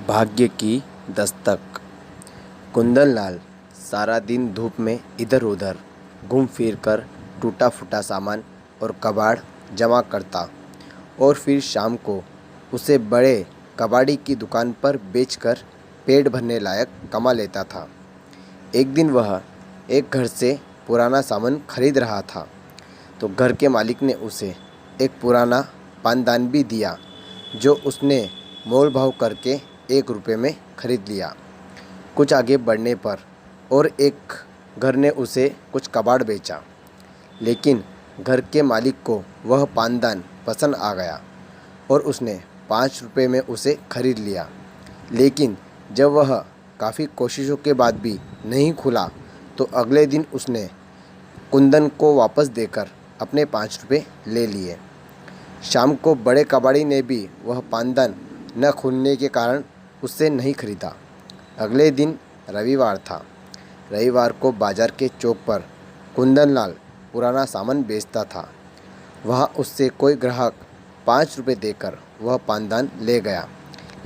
भाग्य की दस्तक। कुंदनलाल सारा दिन धूप में इधर उधर घूम फिर कर टूटा फूटा सामान और कबाड़ जमा करता और फिर शाम को उसे बड़े कबाड़ी की दुकान पर बेचकर पेट भरने लायक कमा लेता था। एक दिन वह एक घर से पुराना सामान खरीद रहा था तो घर के मालिक ने उसे एक पुराना पानदान भी दिया जो उसने मोल भाव करके 1 रुपये में खरीद लिया। कुछ आगे बढ़ने पर और एक घर ने उसे कुछ कबाड़ बेचा, लेकिन घर के मालिक को वह पानदान पसंद आ गया और उसने 5 रुपये में उसे खरीद लिया। लेकिन जब वह काफ़ी कोशिशों के बाद भी नहीं खुला तो अगले दिन उसने कुंदन को वापस देकर अपने 5 रुपये ले लिए। शाम को बड़े कबाड़ी ने भी वह पानदान न खुलने के कारण उससे नहीं खरीदा। अगले दिन रविवार था। रविवार को बाजार के चौक पर कुंदनलाल पुराना सामान बेचता था। वहाँ उससे कोई ग्राहक 5 रुपये देकर वह पानदान ले गया,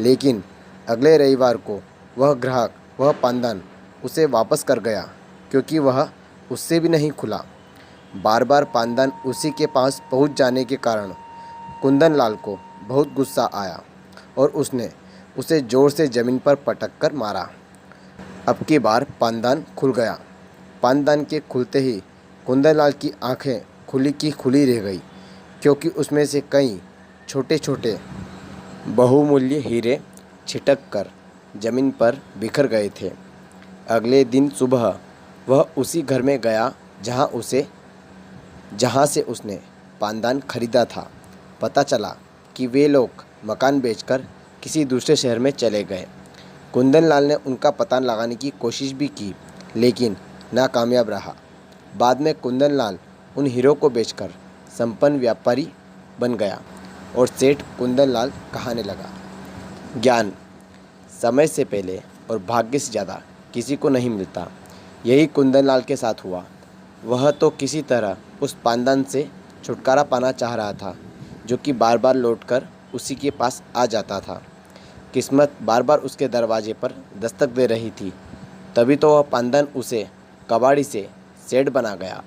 लेकिन अगले रविवार को वह ग्राहक वह पानदान उसे वापस कर गया क्योंकि वह उससे भी नहीं खुला। बार बार पानदान उसी के पास पहुँच जाने के कारण कुंदनलाल को बहुत गुस्सा आया और उसने उसे ज़ोर से ज़मीन पर पटक कर मारा। अब की बार पानदान खुल गया। पानदान के खुलते ही कुंदनलाल की आंखें खुली की खुली रह गई क्योंकि उसमें से कई छोटे छोटे बहुमूल्य हीरे छिटक कर ज़मीन पर बिखर गए थे। अगले दिन सुबह वह उसी घर में गया जहाँ से उसने पानदान खरीदा था। पता चला कि वे लोग मकान बेचकर किसी दूसरे शहर में चले गए। कुंदनलाल ने उनका पता लगाने की कोशिश भी की, लेकिन नाकामयाब रहा। बाद में कुंदनलाल उन हीरों को बेचकर संपन्न व्यापारी बन गया और सेठ कुंदनलाल कहने लगा, ज्ञान समय से पहले और भाग्य से ज़्यादा किसी को नहीं मिलता। यही कुंदनलाल के साथ हुआ। वह तो किसी तरह उस पानदान से छुटकारा पाना चाह रहा था जो कि बार बार लौटकर उसी के पास आ जाता था। किस्मत बार बार उसके दरवाजे पर दस्तक दे रही थी, तभी तो वह पानदान उसे कबाड़ी से सेठ बना गया।